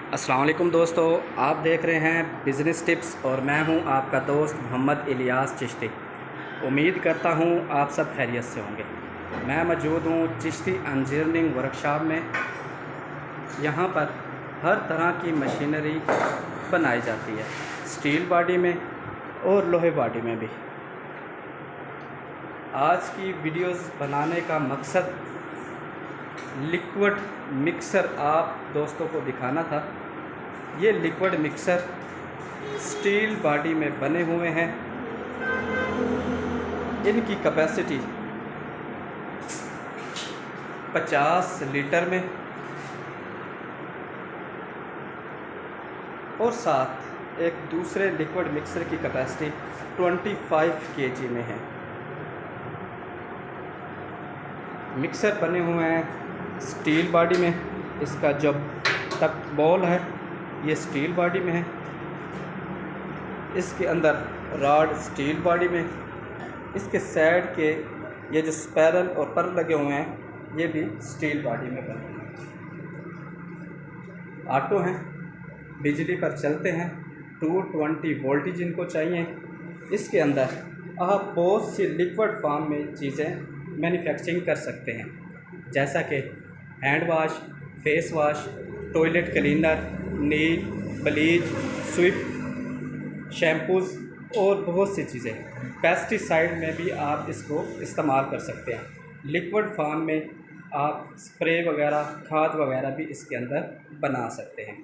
अस्सलाम वालेकुम दोस्तों, आप देख रहे हैं बिज़नेस टिप्स और मैं हूं आपका दोस्त मोहम्मद इलियास चिश्ती। उम्मीद करता हूं आप सब खैरियत से होंगे। मैं मौजूद हूं चिश्ती इंजीनियरिंग वर्कशॉप में। यहां पर हर तरह की मशीनरी बनाई जाती है, स्टील बॉडी में और लोहे बॉडी में भी। आज की वीडियोस बनाने का मकसद लिक्विड मिक्सर आप दोस्तों को दिखाना था। ये लिक्विड मिक्सर स्टील बॉडी में बने हुए हैं। इनकी कैपेसिटी 50 लीटर में और साथ एक दूसरे लिक्विड मिक्सर की कैपेसिटी 25 केजी में है। मिक्सर बने हुए हैं स्टील बॉडी में। इसका जो तक बॉल है ये स्टील बॉडी में है। इसके अंदर रॉड स्टील बॉडी में। इसके साइड के ये जो स्पैरल और पर लगे हुए हैं ये भी स्टील बॉडी में बने हैं। ऑटो हैं, बिजली पर चलते हैं, 220 वोल्टेज इनको चाहिए। इसके अंदर आप बहुत सी लिक्विड फॉर्म में चीज़ें मैन्युफैक्चरिंग कर सकते हैं, जैसा कि hand wash, face wash, toilet cleaner, नील, ब्लीच, स्विप, शैम्पूज़ और बहुत सी चीज़ें। पेस्टिसाइड में भी आप इसको इस्तेमाल कर सकते हैं। लिक्विड फॉर्म में आप स्प्रे वगैरह, खाद वगैरह भी इसके अंदर बना सकते हैं।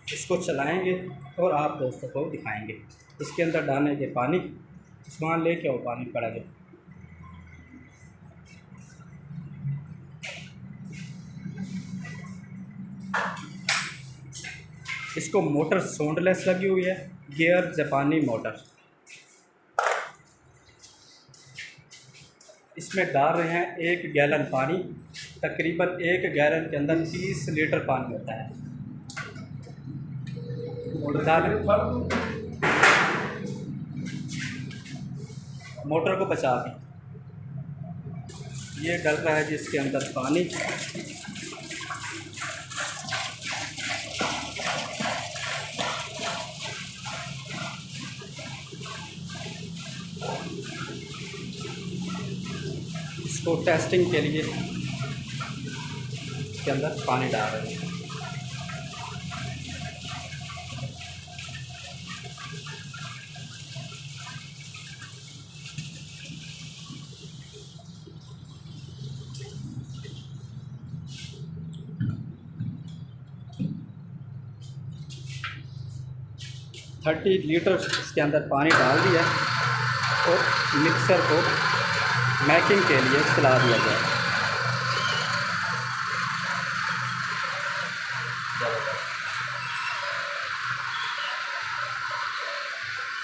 इसको चलाएंगे और आप दोस्तों को दिखाएंगे। इसके अंदर डालेंगे पानी। सामान लेके आओ, पानी पड़ा जाए। इसको मोटर सोंडलेस लगी हुई है, गियर जापानी मोटर। इसमें डाल रहे हैं 1 गैलन पानी। तकरीबन 1 गैलन के अंदर 30 लीटर पानी होता है। मोटर को बचा दें। ये डल रहा है जिसके अंदर पानी। इसको टेस्टिंग के लिए इसके अंदर पानी डाल रहे हैं। थर्टी लीटर इसके अंदर पानी डाल दिया और मिक्सर को मैकिंग के लिए चला दिया जाए।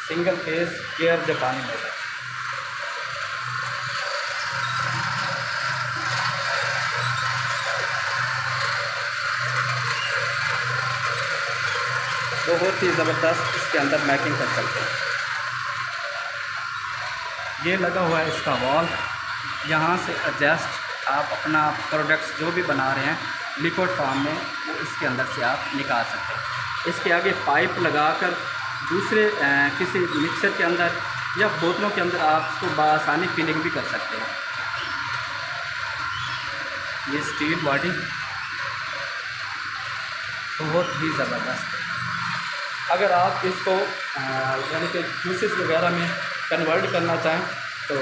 सिंगल फेस गियर जापानी मोटर। बहुत ही ज़बरदस्त इसके अंदर मैकिंग कर सकते हैं। ये लगा हुआ है इसका वॉल। यहाँ से एडजस्ट आप अपना प्रोडक्ट्स जो भी बना रहे हैं लिक्विड फॉर्म में वो इसके अंदर से आप निकाल सकते हैं। इसके आगे पाइप लगाकर दूसरे किसी मिक्सर के अंदर या बोतलों के अंदर आप इसको बआसानी फिलिंग भी कर सकते हैं। ये स्टील बॉडी बहुत ही ज़बरदस्त है। अगर आप इसको यानी कि जूसेस वगैरह में कन्वर्ट करना चाहें तो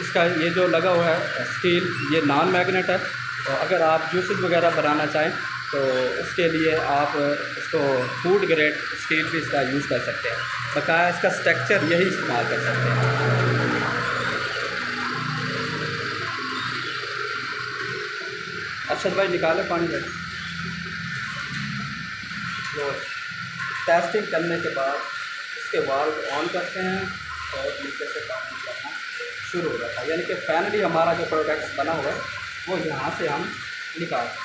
इसका ये जो लगा हुआ है स्टील, ये नॉन मैग्नेट है। तो अगर आप जूसेस वगैरह बनाना चाहें तो उसके लिए आप इसको फूड ग्रेड स्टील भी इसका यूज़ कर सकते हैं। बकाया इसका स्ट्रक्चर यही इस्तेमाल कर सकते हैं। अरशद भाई निकाले पानी में। तो टेस्टिंग करने के बाद इसके वाल्व ऑन करते हैं और नीचे से पानी निकलना शुरू हो जाता है। यानी कि फाइनली हमारा जो प्रोडक्ट बना हुआ है वो यहाँ से हम निकाल सकते हैं।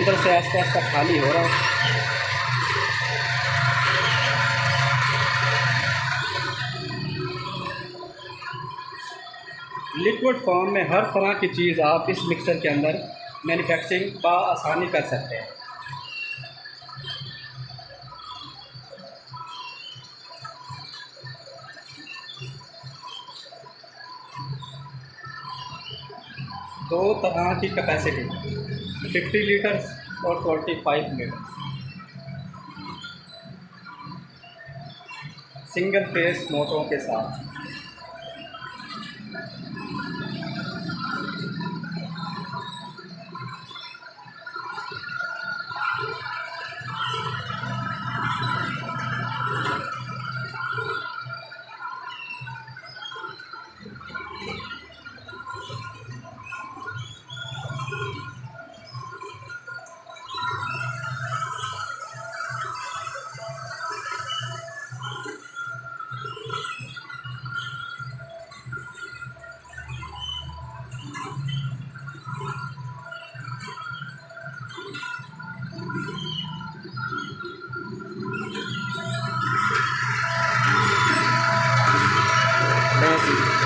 अंदर से आस्ता आस्ता खाली हो रहा है। लिक्विड फॉर्म में हर तरह की चीज़ आप इस मिक्सर के अंदर मैन्युफैक्चरिंग बआसानी कर सकते हैं। दो तरह की कैपेसिटी 50 लीटर्स और 25 लीटर, सिंगल फेस मोटरों के साथ।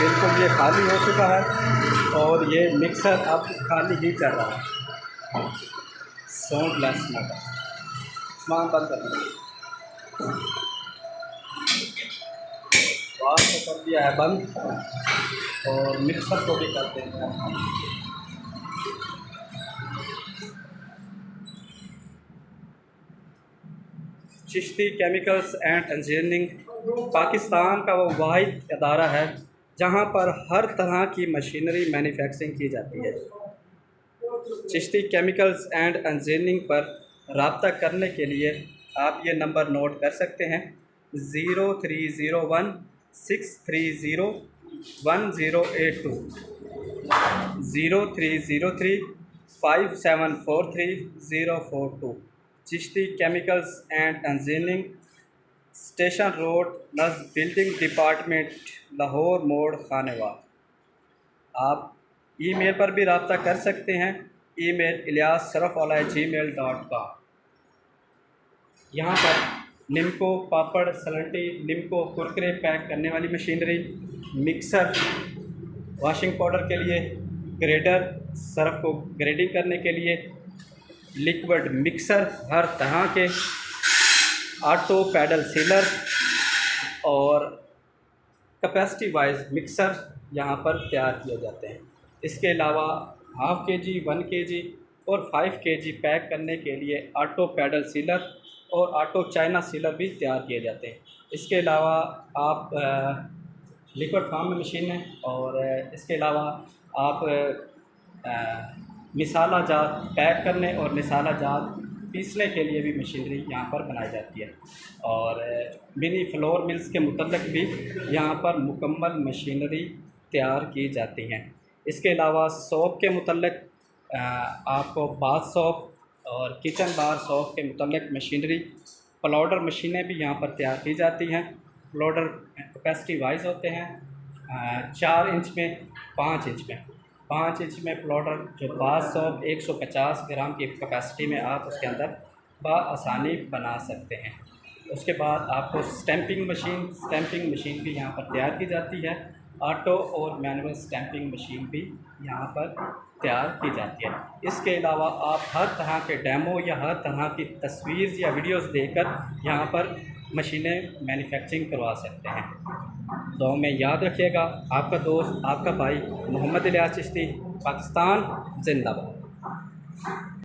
बिल्कुल ये खाली हो चुका है और ये मिक्सर अब खाली ही चल रहा है। साउंड लेस मोटर, सामान बंद करना, बात तो कर दिया है बंद और मिक्सर को भी कर देते हैं। Chishti chemicals and engineering Pakistan का वो वाहिद अदारा है जहाँ पर हर तरह की मशीनरी मैन्युफैक्चरिंग की जाती है। चिश्ती केमिकल्स एंड इंजीनियरिंग पर रब्ता करने के लिए आप ये नंबर नोट कर सकते हैं 0301-630-1082 0303-5743-042। Chishti chemicals and engineering, station road, Naz building department, Lahore मोड़, खानेवाल। आप ईमेल पर भी रब्ता कर सकते हैं, ईमेल ilyas.saraf@gmail.com। यहाँ पर निम्को पापड़ सलंटी, निम्को कुरकुरे पैक करने वाली मशीनरी, मिक्सर, वॉशिंग पाउडर के लिए, ग्रेडर, सर्फ को ग्रेडिंग करने के लिए, लिक्विड मिक्सर हर तरह के, ऑटो पैडल सीलर और कैपेसिटी वाइज मिक्सर यहाँ पर तैयार किए जाते हैं। इसके अलावा हाफ़ केजी, 1 केजी और 5 केजी पैक करने के लिए ऑटो पैडल सीलर और ऑटो चाइना सीलर भी तैयार किए जाते हैं। इसके अलावा आप लिक्विड फार्म में मशीन है और इसके अलावा आप मिसाला जात पैक करने और मिसाला जात पीसने के लिए भी मशीनरी यहाँ पर बनाई जाती है और मिनी फ्लोर मिल्स के मुतल्लिक़ भी यहाँ पर मुकम्मल मशीनरी तैयार की जाती हैं। इसके अलावा सोप के मुतल्लिक़ आपको बाथ सोप और किचन बार सोप के मुतल्लिक़ मशीनरी, प्लाउडर मशीनें भी यहाँ पर तैयार की जाती हैं। प्लाउडर कैपेसिटी वाइज होते हैं 4 इंच में, 5 इंच में। 5 इंच में प्लाउडर जो बाथ सोप 150 ग्राम की कैपेसिटी में आप उसके अंदर बआसानी बना सकते हैं। उसके बाद आपको स्टैंपिंग मशीन भी यहाँ पर तैयार की जाती है। ऑटो और मैनुअल स्टैंपिंग मशीन भी यहाँ पर तैयार की जाती है। इसके अलावा आप हर तरह के डेमो या हर तरह की तस्वीर या वीडियोस देखकर यहाँ पर मशीनें मैन्युफैक्चरिंग करवा सकते हैं। तो में याद रखिएगा, आपका दोस्त, आपका भाई मोहम्मद इलियास चिश्ती, पाकिस्तान जिंदाबाद।